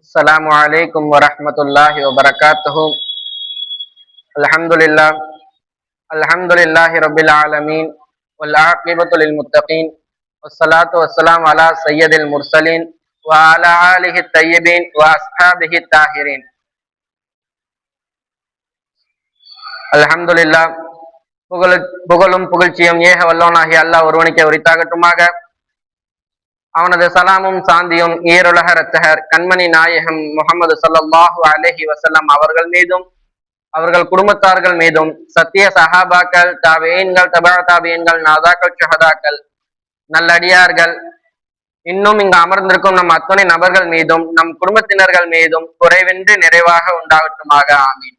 Assalamu alaikum warahmatullahi wabarakatuh. Alhamdulillah. Alhamdulillahi rabbil alamin. Wal aqibatu lil muttaqin. Wassalatu wassalamu ala sayyidil mursalin wa ala alihi tayyibin wa ashabihi tahirin. Alhamdulillah. புகழும் புகழ்ச்சியும் ஏக வல்லோனாகிய அல்லாஹ் ஒருவனுக்கே உரித்தாகட்டுமாக. அவனது சலாமும் சாந்தியும் ஈருலக இரட்சகர் கண்மணி நாயகம் முகமது ஸல்லல்லாஹு அலைஹி வஸல்லம் அவர்கள் மீதும் அவர்கள் குடும்பத்தார்கள் மீதும் சத்திய சஹாபாக்கள் தாபிஈன்கள் தபா தாபிஈன்கள் நாதாக்கள் ஷஹதாக்கள் நல்லடியார்கள் இன்னும் இங்கு அமர்ந்திருக்கும் நம் அத்துணை நபர்கள் மீதும் நம் குடும்பத்தினர்கள் மீதும் குறைவின்றி நிறைவாக உண்டாகட்டுமாக. ஆமீன்.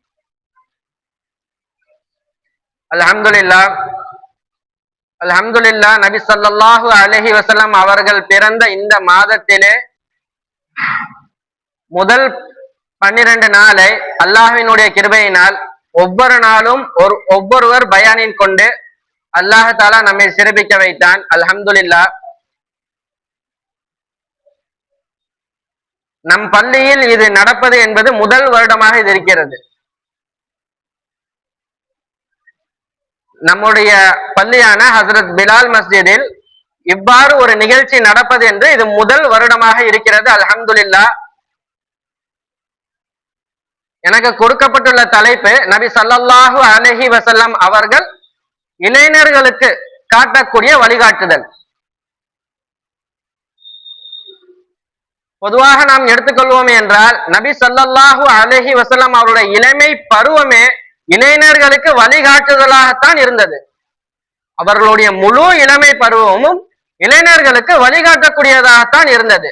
அல்ஹம்துலில்லாஹ். அல்ஹம்துலில்லாஹ். நபி ஸல்லல்லாஹு அலைஹி வஸல்லம் அவர்கள் பிறந்த இந்த மாதத்திலே முதல் 12 நாளை அல்லாஹ்வினுடைய கிருபையினால் ஒவ்வொரு நாளும் ஒவ்வொருவர் பயானின் கொண்டு அல்லாஹ் தஆலா நம்மை சிறப்பிக்க வைத்தான். அல்ஹம்துலில்லாஹ். நம் பள்ளியில் இது நடப்பது என்பது முதல் வருடமாக இது இருக்கிறது. நம்முடைய பள்ளியான ஹசரத் பிலால் மஸ்ஜிதில் இவ்வாறு ஒரு நிகழ்ச்சி நடப்பது என்று இது முதல் வருடமாக இருக்கிறது. அல்ஹம்துலில்லாஹ். எனக்கு கொடுக்கப்பட்டுள்ள தலைப்பு நபி ஸல்லல்லாஹு அலைஹி வஸல்லம் அவர்கள் இளைஞர்களுக்கு காட்டக்கூடிய வழிகாட்டுதல். பொதுவாக நாம் எடுத்துக்கொள்வோம் என்றால் நபி ஸல்லல்லாஹு அலைஹி வஸல்லம் அவருடைய இளமை பருவமே இளைஞர்களுக்கு வழிகாட்டுதலாகத்தான் இருந்தது. அவர்களுடைய முழு இளமை பருவமும் இளைஞர்களுக்கு வழிகாட்டக்கூடியதாகத்தான் இருந்தது.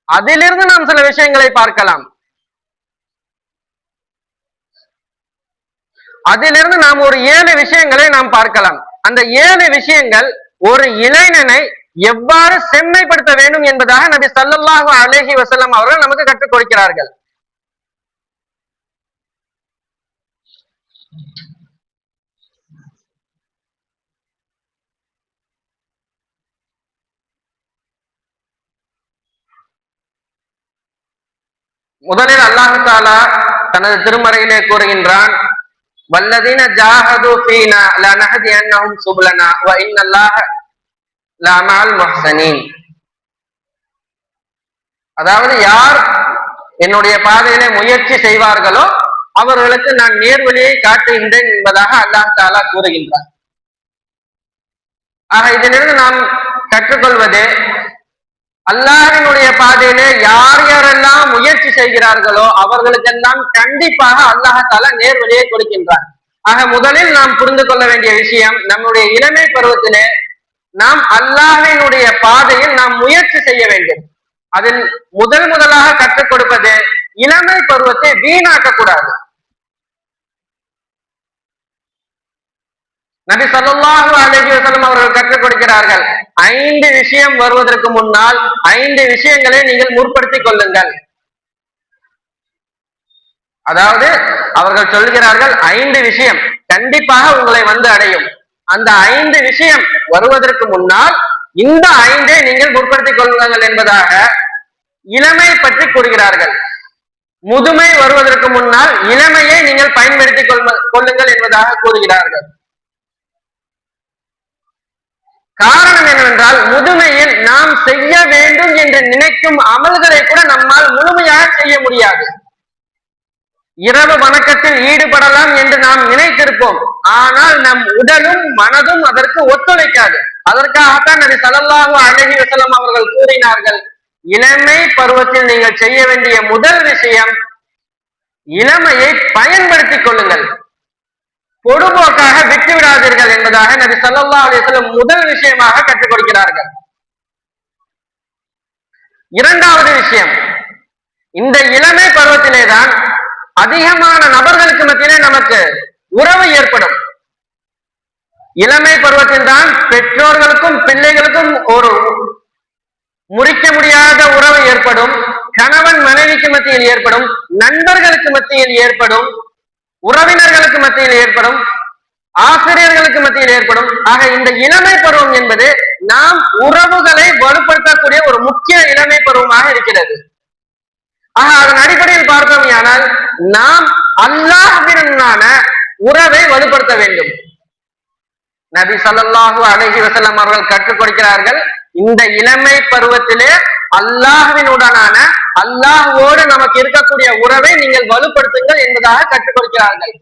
அதிலிருந்து நாம் சில விஷயங்களை பார்க்கலாம். அதிலிருந்து நாம் ஒரு 7 விஷயங்களை நாம் பார்க்கலாம். அந்த 7 விஷயங்கள் ஒரு இளைஞனை எவ்வாறு செம்மைப்படுத்த வேண்டும் என்பதாக நபி ஸல்லல்லாஹு அலைஹி வஸல்லம் அவர்கள் நமக்கு கற்றுக் கொடுக்கிறார்கள். முதலில் அல்லாஹ் தஆலா தனது திருமறையிலே கூறுகின்றான், வல்லதீன ஜாஹது ஃபீனா லனஹதியன்னஹும் சுபலனா வ இன்னல்லாஹ லமஅல் முஹ்ஸனீன். அதாவது யார் என்னுடைய பாதையிலே முயற்சி செய்வார்களோ அவர்களுக்கு நான் நேர்வழியை காட்டுகின்றேன் என்பதாக அல்லாஹ் தஆலா கூறுகின்றார். ஆக இதிலிருந்து நாம் கற்றுக்கொள்வது, அல்லாஹ்வினுடைய பாதையிலே யார் யாரெல்லாம் முயற்சி செய்கிறார்களோ அவர்களுக்கெல்லாம் கண்டிப்பாக அல்லாஹ் தஆலா நேர்வழியை கொடுக்கின்றார். ஆக முதலில் நாம் புரிந்து கொள்ள வேண்டிய விஷயம், நம்முடைய இளமை பருவத்திலே நாம் அல்லாஹ்வினுடைய பாதையில் நாம் முயற்சி செய்ய வேண்டும். அதில் முதலாக கற்றுக் கொடுப்பது, இளமை பருவத்தை வீணாக்க கூடாது. நபி ஸல்லல்லாஹு அலைஹி வஸல்லம் அவர்கள் கற்றுக் கொடுக்கிறார்கள், 5 விஷயம் வருவதற்கு முன்னால் 5 விஷயங்களை நீங்கள் முற்படுத்திக் கொள்ளுங்கள். அதாவது அவர்கள் சொல்கிறார்கள் 5 விஷயம் கண்டிப்பாக உங்களை வந்து அடையும். அந்த 5 விஷயம் வருவதற்கு முன்னால் இந்த 5ஐ நீங்கள் முற்படுத்திக் கொள்ளுங்கள் என்பதாக இளமை பற்றி கூறுகிறார்கள். முதுமை வருவதற்கு முன்னால் இளமையை நீங்கள் பயன்படுத்திக் கொள்ளுங்கள் என்பதாக கூறுகிறார்கள். காரணம் என்னவென்றால், முதுமையில் நாம் செய்ய வேண்டும் என்று நினைக்கும் அமல்களை கூட நம்மால் முழுமையாக செய்ய முடியாது. இரவு வணக்கத்தில் ஈடுபடலாம் என்று நாம் நினைத்திருப்போம், ஆனால் நம் உடலும் மனதும் அதற்கு ஒத்துழைக்காது. அதற்காகத்தான் நபி ஸல்லல்லாஹு அலைஹி வஸல்லம் அவர்கள் கூறினார்கள், இளமை பருவத்தில் நீங்கள் செய்ய வேண்டிய முதல் விஷயம், இளமையை பயன்படுத்திக் கொள்ளுங்கள், பொதுபோக்காக விட்டு விடாதீர்கள் என்பதாக நபி ஸல்லல்லாஹு அலைஹி வஸல்லம் முதல் விஷயமாக கற்றுக் கொடுக்கிறார்கள். இரண்டாவது விஷயம், இந்த இளமை பருவத்திலேதான் அதிகமான நபர்களுக்கு மத்தியிலே நமக்கு உறவு ஏற்படும். இளமை பருவத்தில் தான் பெற்றோர்களுக்கும் பிள்ளைகளுக்கும் ஒரு முறிக்க முடியாத உறவு ஏற்படும். கணவன் மனைவிக்கு மத்தியில் ஏற்படும், நண்பர்களுக்கு மத்தியில் ஏற்படும், உறவினர்களுக்கு மத்தியில் ஏற்படும், ஆசிரியர்களுக்கு மத்தியில் ஏற்படும். ஆக இந்த இளமை பருவம் என்பது நாம் உறவுகளை வலுப்படுத்தக்கூடிய ஒரு முக்கிய இளமை பருவமாக இருக்கிறது. அதன் அடிப்படையில் பார்த்தோம் ஆனால் நாம் அல்லாஹ்வினான உறவை வலுப்படுத்த வேண்டும். நபி ஸல்லல்லாஹு அலைஹி வஸல்லம் அவர்கள் கற்றுக் கொடுக்கிறார்கள், இந்த இளமை பருவத்திலே அல்லாஹ்வினுடனான அல்லாஹ்வோடு நமக்கு இருக்கக்கூடிய உறவை நீங்கள் வலுப்படுத்துங்கள் என்பதாக கற்றுக் கொடுக்கிறார்கள்.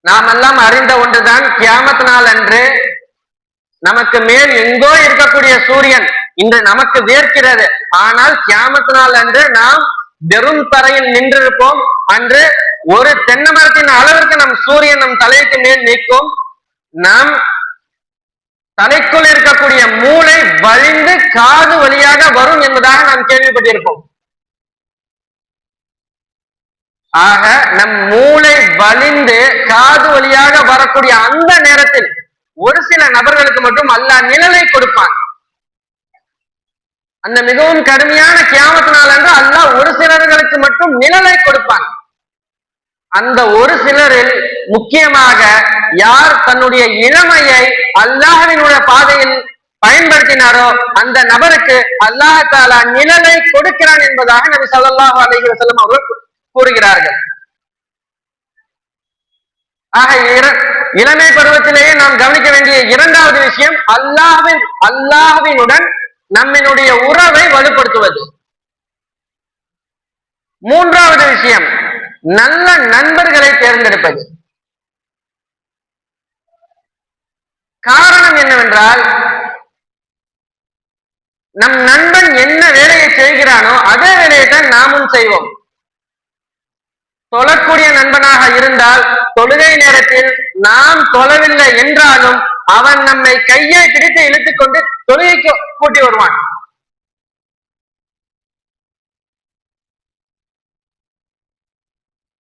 நாம் எல்லாம் அறிந்த ஒன்றுதான், கியாமத் நாள் அன்று நமக்கு மேல் எங்கோ இருக்கக்கூடிய சூரியன் இன்று நமக்கு வேர்க்கிறது. ஆனால் கியாமத் நாள் அன்று நாம் வெறும் தரையில் நின்றிருப்போம். அன்று ஒரு தென்னை மரத்தின் அளவிற்கு நம் சூரியன் நம் தலைக்கு மேல் நிற்கும். நாம் தலைக்குள் இருக்கக்கூடிய மூளை வழிந்து காது வழியாக வரும் என்பதாக நாம் கேள்விப்பட்டிருப்போம். ஆக நம் மூளை வலிந்து காது வழியாக வரக்கூடிய அந்த நேரத்தில் ஒரு சில நபர்களுக்கு மட்டும் அல்லாஹ் நிழலை கொடுப்பான். அந்த மிகவும் கடுமையான கியாமத் நாள் அன்று அல்லாஹ் ஒரு சிலர்களுக்கு மட்டும் நிழலை கொடுப்பான். அந்த ஒரு சிலரில் முக்கியமாக யார் தன்னுடைய இளமையை அல்லாஹ்வினுடைய பாதையில் பயன்படுத்தினாரோ அந்த நபருக்கு அல்லாஹ் தஆலா நிழலை கொடுக்கிறான் என்பதாக நபி ஸல்லல்லாஹு அலைஹி வஸல்லம் அவர்கள் கூறுகிறார்கள். ஆக இளமை பருவத்திலேயே நாம் கவனிக்க வேண்டிய இரண்டாவது விஷயம் அல்லாஹ்வினுடன் நம்மினுடைய உறவை வலுப்படுத்துவது. மூன்றாவது விஷயம் நல்ல நண்பர்களை தேர்ந்தெடுப்பது. காரணம் என்னவென்றால், நம் நண்பன் என்ன வேலையை செய்கிறானோ அதே வேலையை தான் நாமும் செய்வோம். தொழக்கூடிய நண்பனாக இருந்தால் தொழுகை நேரத்தில் நாம் தொழவில்லை என்றாலும் அவன் நம்மை கையை பிடித்து இழுத்துக் கொண்டு தொழுகைக்கு கூட்டி வருவான்.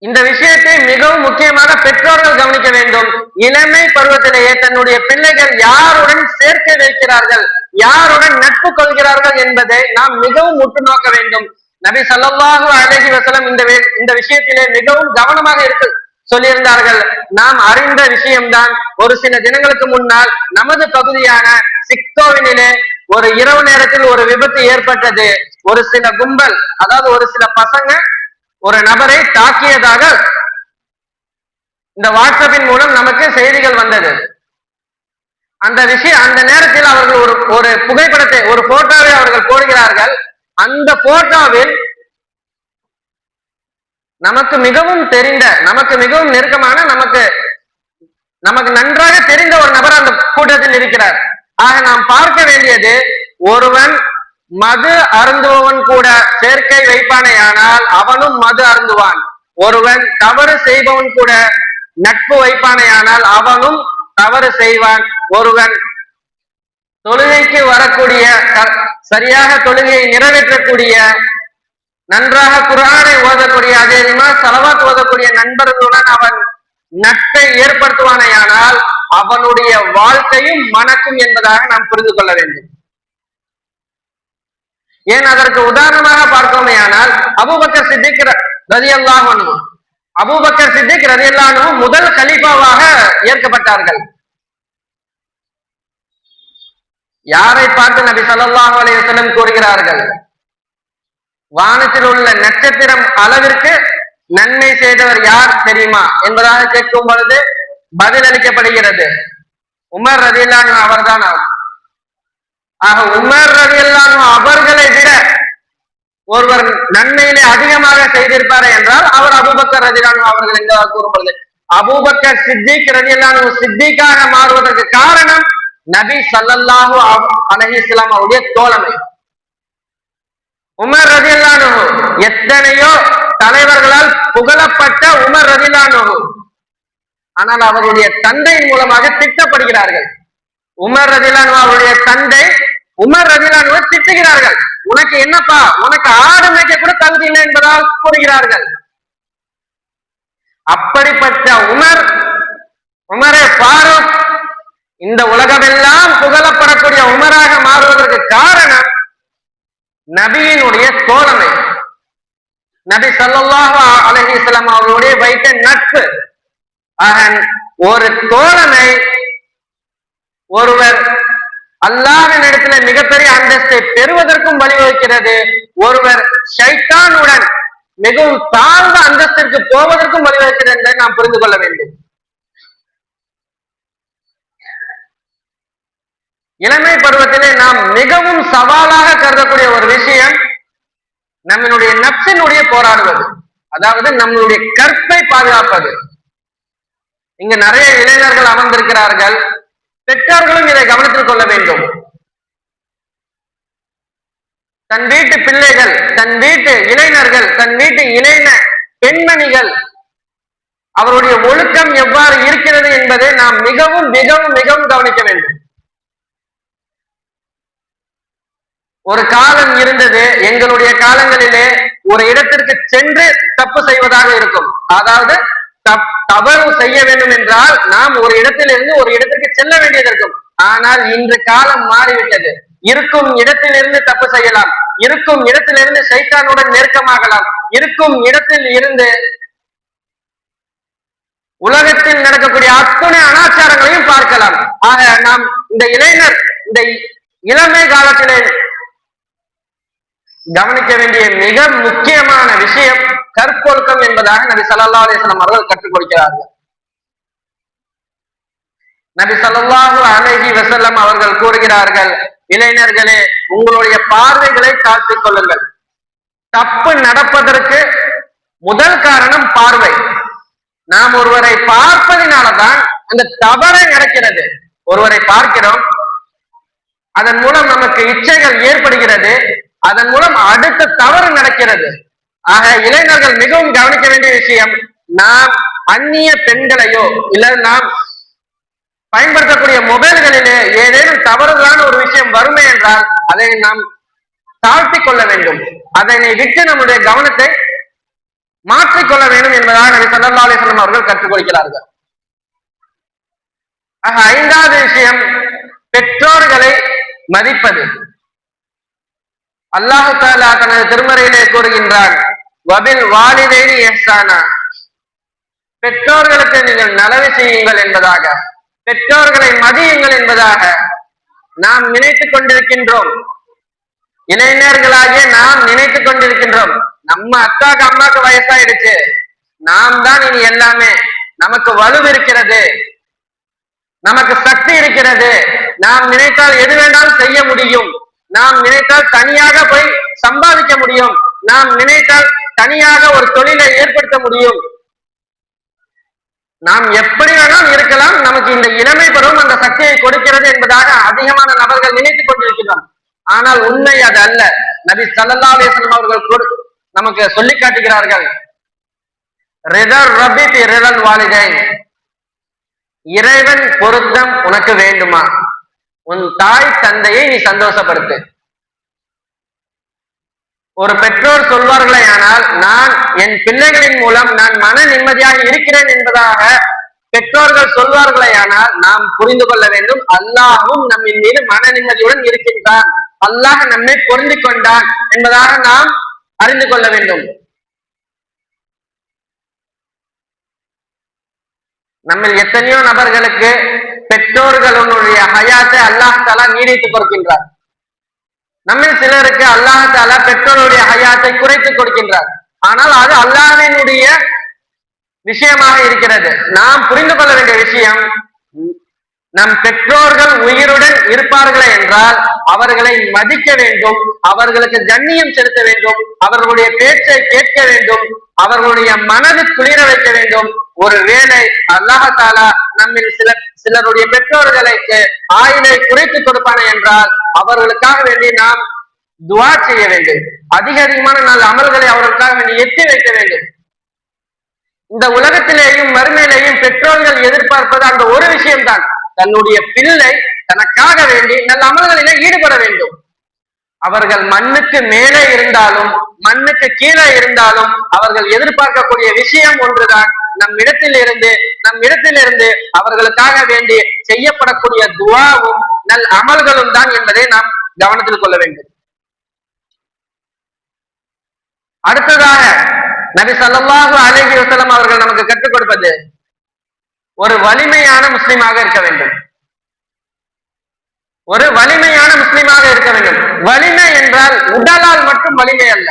இந்த விஷயத்தை மிகவும் முக்கியமாக பெற்றோர்கள் கவனிக்க வேண்டும். இளமை பருவத்திலேயே தன்னுடைய பிள்ளைகள் யாருடன் சேர்க்கை வைக்கிறார்கள், யாருடன் நட்பு கொள்கிறார்கள் என்பதை நாம் மிகவும் உற்று நோக்க வேண்டும். நபி ஸல்லல்லாஹு அலைஹி வஸல்லம் இந்த விஷயத்திலே மிகவும் கவனமாக சொல்லியிருந்தார்கள். நாம் அறிந்த விஷயம்தான். ஒரு சில தினங்களுக்கு முன்னால் நமது பகுதியான சிக்தோவினிலே ஒரு இரவு நேரத்தில் ஒரு விபத்து ஏற்பட்டது. ஒரு சில கும்பல், அதாவது ஒரு சில பசங்க ஒரு நபரை தாக்கியதாக இந்த வாட்ஸ்அப்பின் மூலம் நமக்கு செய்திகள் வந்தது. அந்த நேரத்தில் அவர்கள் ஒரு புகைப்படத்தை, ஒரு போட்டோவை அவர்கள் போடுகிறார்கள். அந்த போட்டோவில் நமக்கு மிகவும் தெரிந்த, நமக்கு மிகவும் நெருக்கமான, நமக்கு நன்றாக தெரிந்த ஒரு நபர் அந்த கூட்டத்தில் இருக்கிறார். ஆக நாம் பார்க்க வேண்டியது, ஒருவன் மது அருந்துபவன் கூட சேர்க்கை வைப்பானேயானால் அவனும் மது அருந்துவான். ஒருவன் தவறு செய்பவன் கூட நட்பு வைப்பானேயானால் அவனும் தவறு செய்வான். ஒருவன் தொழுகைக்கு வரக்கூடிய, சரியாக தொழுகையை நிறைவேற்றக்கூடிய, நன்றாக குர்ஆனை ஓதக்கூடிய, அதே ஸலவாத் ஓதக்கூடிய நண்பர்களுடன் அவன் நட்பை ஏற்படுத்துவானேயானால் அவனுடைய வாழ்க்கையும் மணக்கும் என்பதாக நாம் புரிந்து கொள்ள வேண்டும். ஏன் அதற்கு உதாரணமாக பார்க்கோமேயானால் அபூபக்கர் சித்திக் ரலியல்லாஹு அன்ஹு, அபூபக்கர் சித்திக் ரலியல்லாஹு அன்ஹு முதல் கலீஃபாவாக ஏற்கப்பட்டார்கள். யாரை பார்த்து நபி ஸல்லல்லாஹு அலைஹி வஸல்லம் கூறுகிறார்கள், வானத்தில் உள்ள நட்சத்திரம் அளவிற்கு நன்மை செய்தவர் யார் தெரியுமா என்பதாக கேட்கும் பொழுது பதில் அளிக்கப்படுகிறது, உமர் ரலியல்லாஹு அன்ஹு அவர்தான். ஆக உமர் ரலியல்லாஹு அன்ஹு அவர்களை விட ஒருவர் நன்மையிலே அதிகமாக செய்திருப்பார் என்றால் அவர் அபூபக்கர் ரலியல்லாஹு அன்ஹு அவர்கள் என்பதாக கூறும் பொழுது, அபூபக்கர் சித்திக் ரலியல்லாஹு அன்ஹு சித்திக்காக மாறுவதற்கு காரணம் நபி ஸல்லல்லாஹு அலைஹி வஸல்லம் அவருடைய தோழமை. உமர் ரலியல்லாஹு அன்ஹு எத்தனையோ தலைவர்களால் புகழப்பட்ட உமர் ரலியல்லாஹு அன்ஹு, ஆனால் அவருடைய தந்தையின் மூலமாக திட்டப்படுகிறார்கள். உமர் ரலியல்லாஹு அன்ஹு அவருடைய தந்தை உமர் ரலியல்லாஹு அன்ஹு திட்டுகிறார்கள். உனக்கு என்னப்பா, உனக்கு ஆடு மேய்க்க கூட தகுதி இல்லை என்பதால் கூறுகிறார்கள். அப்படிப்பட்ட உமரே ஃபாரூக் இந்த உலகமெல்லாம் புகழப்படக்கூடிய உமராக மாறுவதற்கு காரணம் நபியினுடைய தோழமை, நபி ஸல்லல்லாஹு அலைஹி வஸல்லம் அவர்களுடைய வைத்த நட்பு. ஒரு தோழமை ஒருவர் அல்லாஹ்வின் இடத்துல மிகப்பெரிய அந்தஸ்தை பெறுவதற்கும் வழிவகுக்கிறது. ஒருவர் ஷைத்தானுடன் மிகவும் தாழ்ந்த அந்தஸ்திற்கு போவதற்கும் வழிவகுக்கிறது என்பதை நாம் புரிந்து கொள்ள வேண்டும். இளமை பருவத்திலே நாம் மிகவும் சவாலாக கருதக்கூடிய ஒரு விஷயம் நம்மளுடைய நப்சினுடைய போராடுவது, அதாவது நம்மளுடைய கற்பை பாதுகாப்பது. இங்க நிறைய இளைஞர்கள் அமர்ந்திருக்கிறார்கள், பெற்றோர்களும் இதை கவனத்தில் கொள்ள வேண்டும். தன் வீட்டு பிள்ளைகள், தன் வீட்டு இளைஞர்கள், தன் வீட்டு இளைஞ பெண்மணிகள் அவருடைய ஒழுக்கம் எவ்வாறு இருக்கிறது என்பதை நாம் மிகவும் மிகவும் மிகவும் கவனிக்க வேண்டும். ஒரு காலம் இருந்தது, எங்களுடைய காலங்களிலே ஒரு இடத்திற்கு சென்று தப்பு செய்வதாக இருக்கும். அதாவது தவறு செய்ய வேண்டும் என்றால் நாம் ஒரு இடத்திலிருந்து ஒரு இடத்திற்கு செல்ல வேண்டியது இருக்கும். ஆனால் இன்று காலம் மாறிவிட்டது. இருக்கும் இடத்திலிருந்து தப்பு செய்யலாம், இருக்கும் இடத்திலிருந்து சைத்தானுடன் நெருக்கமாகலாம், இருக்கும் இடத்தில் இருந்து உலகத்தில் நடக்கக்கூடிய அத்துணை அனாச்சாரங்களையும் பார்க்கலாம். ஆக நாம் இந்த இளைஞர் இந்த இளமை காலத்திலே கவனிக்க வேண்டிய மிக முக்கியமான விஷயம் கற்பொழுக்கம் என்பதாக நபி ஸல்லல்லாஹு அலைஹி வஸல்லம் அவர்கள் கற்றுக் கொடுக்கிறார்கள். நபி ஸல்லல்லாஹு அலைஹி வஸல்லம் அவர்கள் கூறுகிறார்கள், இளைஞர்களே உங்களுடைய பார்வைகளை காத்துக் கொள்ளுங்கள். தப்பு நடப்பதற்கு முதல் காரணம் பார்வை. நாம் ஒருவரை பார்ப்பதினாலதான் அந்த தவறு நடக்கிறது. ஒருவரை பார்க்கிறோம், அதன் மூலம் நமக்கு இச்சைகள் ஏற்படுகிறது, அதன் மூலம் அடுத்த தவறு நடக்கிறது. ஆக இளைஞர்கள் மிகவும் கவனிக்க வேண்டிய விஷயம், நாம் அந்நிய பெண்களையோ இல்ல நாம் பயன்படுத்தக்கூடிய மொபைல்களிலே ஏதேனும் தவறுதலான ஒரு விஷயம் வருமே என்றால் அதை நாம் தாழ்த்தி கொள்ள வேண்டும், அதனை விட்டு நம்முடைய கவனத்தை மாற்றிக்கொள்ள வேண்டும் என்பதாக நபி ஸல்லல்லாஹு அலைஹி வஸல்லம் அவர்கள் கற்றுக் கொடுக்கிறார்கள். ஆக ஐந்தாவது விஷயம் பெற்றோர்களை மதிப்பது. அல்லாஹு தஆலா தனது திருமறையிலே கூறுகின்றான், வபில் வாலிதைனி இஹ்சானா, பெற்றோர்களுக்கு நீங்கள் நலவு செய்யுங்கள் என்பதாக, பெற்றோர்களை மதியுங்கள் என்பதாக நாம் நினைத்துக் கொண்டிருக்கின்றோம். இளைஞர்களாகிய நாம் நினைத்துக் கொண்டிருக்கின்றோம், நம்ம அக்காக்கு அம்மாக்கு வயசாயிடுச்சு, நாம் தான் இனி எல்லாமே, நமக்கு வலு இருக்கிறது, நமக்கு சக்தி இருக்கிறது, நாம் நினைத்தால் எது வேண்டாலும் செய்ய முடியும், நாம் நினைத்தால் தனியாக போய் சம்பாதிக்க முடியும், நாம் நினைத்தால் தனியாக ஒரு தொழிலை ஏற்படுத்த முடியும், நாம் எப்படி வேணாலும் இருக்கலாம், நமக்கு இந்த இளமை பருவம் அந்த சக்தியை கொடுக்கிறது என்பதாக அதிகமான நபர்கள் நினைத்துக் கொண்டிருக்கிறோம். ஆனால் உண்மை அது அல்ல. நபி ஸல்லல்லாஹு அலைஹி வஸல்லம் அவர்கள் நமக்கு சொல்லி காட்டுகிறார்கள், ரிதர் ரப்பி ஃபி ரிதல் வாலிதைன், இறைவன் பொருத்தம் உனக்கு வேண்டுமா, உன் தாய் தந்தையை நீ சந்தோஷப்படுத்து. ஒரு பெற்றோர் சொல்வார்களே ஆனால் நான் என் பிள்ளைகளின் மூலம் நான் மன நிம்மதியாக இருக்கிறேன் என்பதாக பெற்றோர்கள் சொல்வார்களே ஆனால் நாம் புரிந்து கொள்ள வேண்டும், அல்லாஹ்வும் நம்மின் மீது மன நிம்மதியுடன் இருக்கின்றான், அல்லாஹ் நம்மை பொருந்தி கொண்டான் என்பதாக நாம் அறிந்து கொள்ள வேண்டும். நம்ம எத்தனையோ நபர்களுக்கு பெற்றோர்களுடைய ஹயாத்தை அல்லாஹ் தஆலா நீடித்து கொடுக்கின்றார். நம்ம சிலருக்கு அல்லாஹ் தஆலா பெற்றோருடைய ஹயாத்தை குறைத்து கொடுக்கின்றார். ஆனால் அது அல்லாஹ்வினுடைய விஷயமாக இருக்கிறது. நாம் புரிந்து கொள்ள வேண்டிய விஷயம், நம் பெற்றோர்கள் உயிருடன் இருப்பார்களே என்றால் அவர்களை மதிக்க வேண்டும், அவர்களுக்கு கண்ணியம் செலுத்த வேண்டும், அவர்களுடைய பேச்சை கேட்க வேண்டும், அவர்களுடைய மனது குளிர வைக்க வேண்டும். ஒருவேளை அல்லாஹ் தஆலா நம்மில் சிலருடைய பெற்றோர்களுக்கு ஆயுளை குறைத்து கொடுப்பானே என்றால் அவர்களுக்காக வேண்டி நாம் துஆ செய்ய வேண்டும், அதிகமான நல்ல அமல்களை அவர்களுக்காக வேண்டி எட்டி வைக்க வேண்டும். இந்த உலகத்திலேயும் மறுமையிலேயும் பெற்றோர்கள் எதிர்பார்ப்பது அந்த ஒரு விஷயம்தான், தன்னுடைய பிள்ளை தனக்காக வேண்டி நல்ல அமல்களிலே ஈடுபட வேண்டும். அவர்கள் மண்ணுக்கு மேலே இருந்தாலும் மண்ணுக்கு கீழே இருந்தாலும் அவர்கள் எதிர்பார்க்கக்கூடிய விஷயம் ஒன்றுதான், நம் இடத்திலிருந்து அவர்களுக்காக வேண்டி செய்யப்படக்கூடிய துஆவும் நல் அமல்களும் தான் என்பதை நாம் கவனத்தில் கொள்ள வேண்டும். அடுத்ததாக நபி ஸல்லல்லாஹு அலைஹி வஸல்லம் அவர்கள் நமக்கு கற்றுக் கொடுப்பது, ஒரு வலிமையான முஸ்லிமாக இருக்க வேண்டும். ஒரு வலிமையான முஸ்லிமாக இருக்க வேண்டும். வலிமை என்றால் உடலால் மட்டும் வலிமை அல்ல.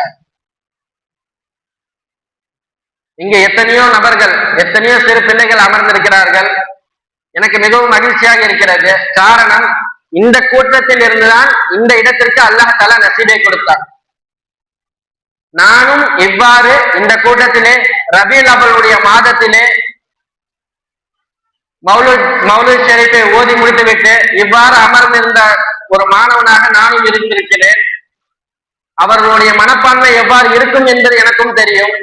இங்க எத்தனையோ நபர்கள், எத்தனையோ சிறு பிள்ளைகள் அமர்ந்திருக்கிறார்கள். எனக்கு மிகவும் மகிழ்ச்சியாக இருக்கிறது. காரணம், இந்த கூட்டத்தில் இருந்துதான் இந்த இடத்திற்கு அல்லாஹ் தஆலா நசீபை கொடுத்தார். நானும் இவ்வாறு இந்த கூட்டத்திலே ரபீல் அவர்களுடைய மாதத்திலே மௌலூத் ஷரீஃபை ஓதி முடித்துவிட்டு இவ்வாறு அமர்ந்திருந்த ஒரு மாணவனாக நானும் இருந்திருக்கிறேன். அவர்களுடைய மனப்பான்மை எவ்வாறு இருக்கும் என்பது எனக்கும் தெரியும்.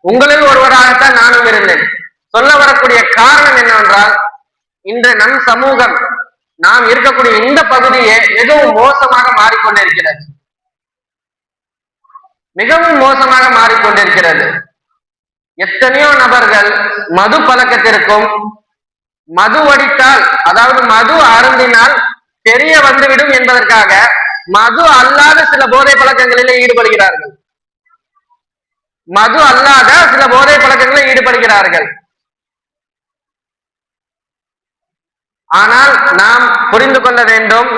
உங்களில் ஒருவராகத்தான் நானும் இருந்தேன். சொல்ல வரக்கூடிய காரணம் என்னவென்றால், இன்று நம் சமூகம், நாம் இருக்கக்கூடிய இந்த பகுதியே மிகவும் மோசமாக மாறிக்கொண்டிருக்கிறது. மிகவும் மோசமாக மாறிக்கொண்டிருக்கிறது. எத்தனையோ நபர்கள் மது பழக்கத்திற்கும், மது அடித்தால், அதாவது மது அருந்தினால் தெரிய வந்துவிடும் என்பதற்காக மது அல்லாத சில போதை பழக்கங்களிலே ஈடுபடுகிறார்கள். மது அல்லாத சில போதை பழக்கங்களில் ஈடுபடுகிறார்கள். ஆனால் நாம் புரிந்து கொள்ள வேண்டும்,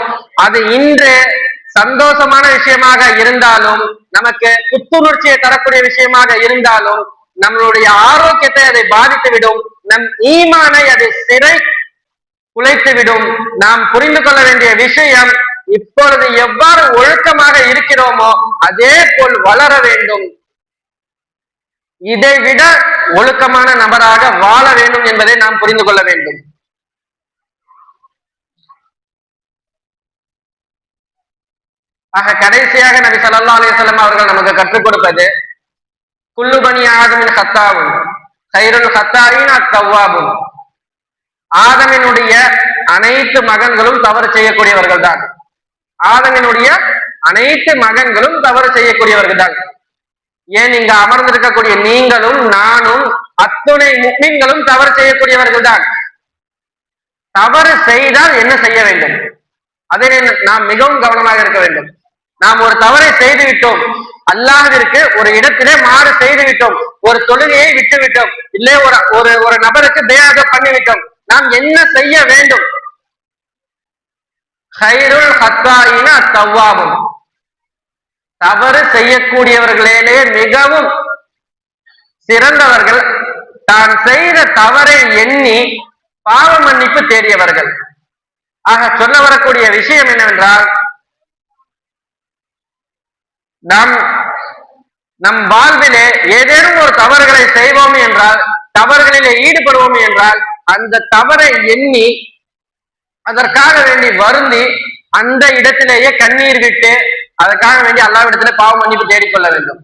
அது இன்று சந்தோஷமான விஷயமாக இருந்தாலும், நமக்கு புத்துணர்ச்சியை தரக்கூடிய விஷயமாக இருந்தாலும், நம்மளுடைய ஆரோக்கியத்தை அதை பாதித்துவிடும், நம் ஈமானை அது சிறை குலைத்துவிடும். நாம் புரிந்து கொள்ள வேண்டிய விஷயம், இப்பொழுது எவ்வாறு ஒழுக்கமாக இருக்கிறோமோ அதே போல் வளர வேண்டும். இதை விட ஒழுக்கமான நபராக வாழ வேண்டும் என்பதை நாம் புரிந்து கொள்ள வேண்டும். ஆக கடைசியாக நபி ஸல்லல்லாஹு அலைஹி வஸல்லம் அவர்கள் நமக்கு கற்றுக் கொடுப்பது, குல்லு பனி ஆதமின் கத்தாவும் கைருல் கத்தாயின் அத்தவ்வாபும். ஆதமினுடைய அனைத்து மகன்களும் தவறு செய்யக்கூடியவர்கள் தான். ஆதமினுடைய அனைத்து மகன்களும் தவறு செய்யக்கூடியவர்கள் தான். ஏன் இங்க அமர்ந்திருக்கக்கூடிய நீங்களும் நானும் அத்துணை முஃமின்களும் தவறு செய்யக்கூடியவர்கள் தான். தவறு செய்தால் என்ன செய்ய வேண்டும், அதை நாம் மிகவும் கவனமாக இருக்க வேண்டும். நாம் ஒரு தவறை செய்து விட்டோம், அல்லாஹ்விற்கு ஒரு இடத்திலே மாறு செய்து விட்டோம், ஒரு தொழுகையை விட்டு விட்டோம், இல்லை ஒரு நபருக்கு பேயாக பண்ணிவிட்டோம், நாம் என்ன செய்ய வேண்டும்? கைருல் ஹத்தாயின தவ்வாபும். தவறு செய்யக்கூடியவர்களே மிகவும் சிறந்தவர்கள் தான் செய்த தவறை எண்ணி பாவ மன்னிப்பு தேடியவர்கள். ஆக சொல்ல வரக்கூடிய விஷயம் என்னவென்றால், நம் வாழ்விலே ஏதேனும் ஒரு தவறுகளை செய்வோம் என்றால், தவறுகளிலே ஈடுபடுவோம் என்றால், அந்த தவறை எண்ணி அதற்காக வேண்டி வருந்தி அந்த இடத்திலேயே கண்ணீர் விட்டு அதற்காக வேண்டி அல்லாஹ்விடத்திலே பாவ மன்னிப்பு தேடிக்கொள்ள வேண்டும்.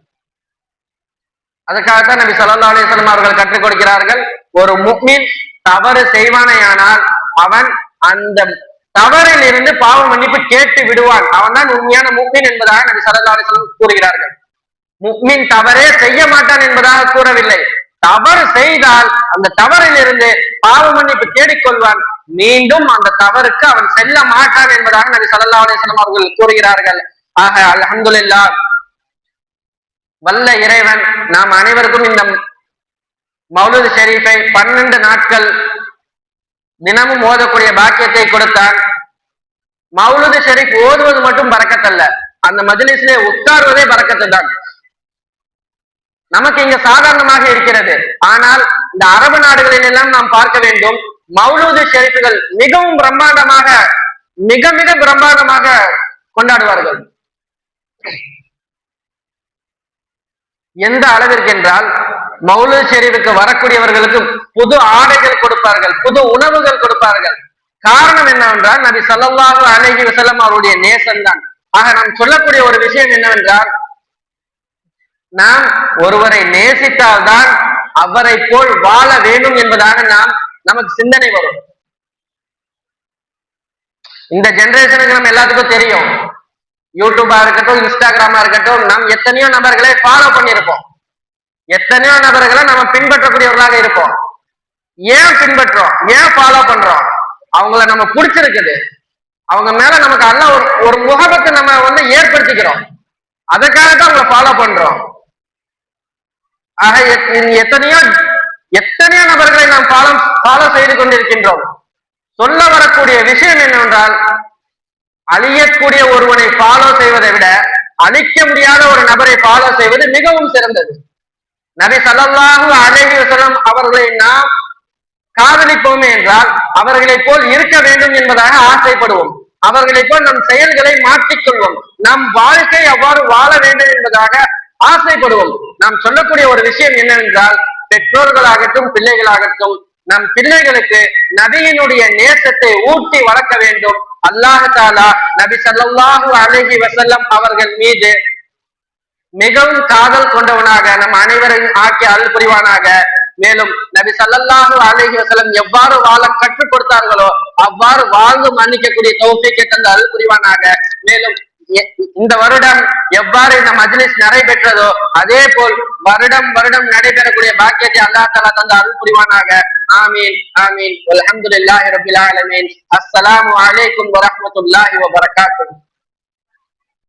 அதற்காகத்தான் நபி ஸல்லல்லாஹு அலைஹி வஸல்லம் அவர்கள் கற்றுக் கொடுக்கிறார்கள், ஒரு முஃமின் தவறு செய்வானேயானால் அவன் அந்த தவறில் இருந்து பாவ மன்னிப்பு கேட்டு விடுவான், அவன் தான் உண்மையான முஃமின் என்பதாக நபி ஸல்லல்லாஹு அலைஹி வஸல்லம் கூறுகிறார்கள். முஃமின் தவறே செய்ய மாட்டான் என்பதாக கூறவில்லை. தவறு செய்தால் அந்த தவறில் இருந்து பாவ மன்னிப்பு தேடிக்கொள்வான், மீண்டும் அந்த தவறுக்கு அவன் செல்ல மாட்டான் என்பதாக நபி ஸல்லல்லாஹு அலைஹி வஸல்லம் அவர்கள் கூறுகிறார்கள். ஆக அல்ஹம்துலில்லாஹ், வல்ல இறைவன் நாம் அனைவருக்கும் இந்த மௌலூத் ஷரீஃபை 12 நாட்கள் தினமும் ஓதக்கூடிய பாக்கியத்தை கொடுத்தான். மௌலூத் ஷரீஃப் ஓதுவது மட்டும் பரக்கத்தல்ல, அந்த மஜ்லிஸிலே உட்கார்வதே பரக்கத்து தான். நமக்கு இங்க சாதாரணமாக இருக்கிறது, ஆனால் இந்த அரபு நாடுகளில் எல்லாம் நாம் பார்க்க வேண்டும், மௌலூத் ஷரீஃப்கள் மிகவும் பிரம்மாண்டமாக, மிக மிக பிரம்மாண்டமாக கொண்டாடுவார்கள். எந்த அளவிற்கு என்றால், மௌலூத் ஷரீஃபுக்கு வரக்கூடியவர்களுக்கு புது ஆடைகள் கொடுப்பார்கள், புது உணவுகள் கொடுப்பார்கள். காரணம் என்னவென்றால், நபி ஸல்லல்லாஹு அலைஹி வஸல்லம் அவருடைய நேசம் தான். ஆக நாம் சொல்லக்கூடிய ஒரு விஷயம் என்னவென்றால், நாம் ஒருவரை நேசித்தால்தான் அவரை போல் வாழ வேண்டும் என்பதாக நமக்கு சிந்தனை வரும். இந்த ஜெனரேஷனுக்கு நம்ம எல்லாத்துக்கும் தெரியும், யூடியூபா இருக்கட்டும், இன்ஸ்டாகிராமா இருக்கட்டும், நாம் எத்தனையோ நபர்களை ஃபாலோ பண்ணியிருப்போம், எத்தனையோ நபர்களை நம்ம பின்பற்றக்கூடியவர்களாக இருப்போம். ஏன் பின்பற்றோம், ஏன் ஃபாலோ பண்றோம்? அவங்கள நம்ம பிடிச்சிருக்குது, அவங்க மேல நமக்கு அல்ல ஒரு முகபத்தை நம்ம ஏற்படுத்திக்கிறோம், அதுக்காகத்தான் அவங்களை ஃபாலோ பண்றோம். ஆக எத்தனையோ நபர்களை நாம் ஃபாலோ செய்து கொண்டிருக்கின்றோம். சொல்ல வரக்கூடிய விஷயம் என்னவென்றால், அழியக்கூடிய ஒருவனை ஃபாலோ செய்வதை விட அழிக்க முடியாத ஒரு நபரை ஃபாலோ செய்வது மிகவும் சிறந்தது. நபி ஸல்லல்லாஹு அலைஹி வஸல்லம் அவர்களை நாம் காதலிப்போமே என்றால் அவர்களை போல் இருக்க வேண்டும் என்பதாக ஆசைப்படுவோம். அவர்களை போல் நம் செயல்களை மாற்றிக்கொள்வோம். நம் வாழ்க்கை அவ்வாறு வாழ வேண்டும் என்பதாக ஆசைப்படுவோம். நாம் சொல்லக்கூடிய ஒரு விஷயம் என்னவென்றால், பெற்றோர்களாகட்டும் பிள்ளைகளாகட்டும் நம் பிள்ளைகளுக்கு நபியினுடைய நேசத்தை ஊட்டி வளர்க்க வேண்டும். அல்லாஹ் தஆலா நபி ஸல்லல்லாஹு அலைஹி வஸல்லம் அவர்கள் மீது மிகவும் காதல் கொண்டவனாக நம் அனைவரையும் ஆக்கி அருள் புரிவானாக. மேலும் நபி ஸல்லல்லாஹு அலைஹி வஸல்லம் எவ்வாறு வாழ கற்றுக் கொடுத்தார்களோ அவ்வாறு வாழ்ந்து மன்னிக்கக்கூடிய தௌஃபீக்கை தந்து அருள் புரிவானாக. மேலும் இந்த வருடம் எவ்வாறு இந்த மஜ்லிஸ் நடைபெற்றதோ அதே போல் வருடம் வருடம் நடைபெறக்கூடிய பாக்கியத்தை அல்லாஹ் தஆலா தந்து அருள் புரிவானாக. ஆமீன் ஆமீன். அல்ஹம்துலில்லாஹி ரப்பில் ஆலமீன். அஸ்ஸலாமு அலைக்கும் வரஹ்மத்துல்லாஹி வபரகாத்துஹு.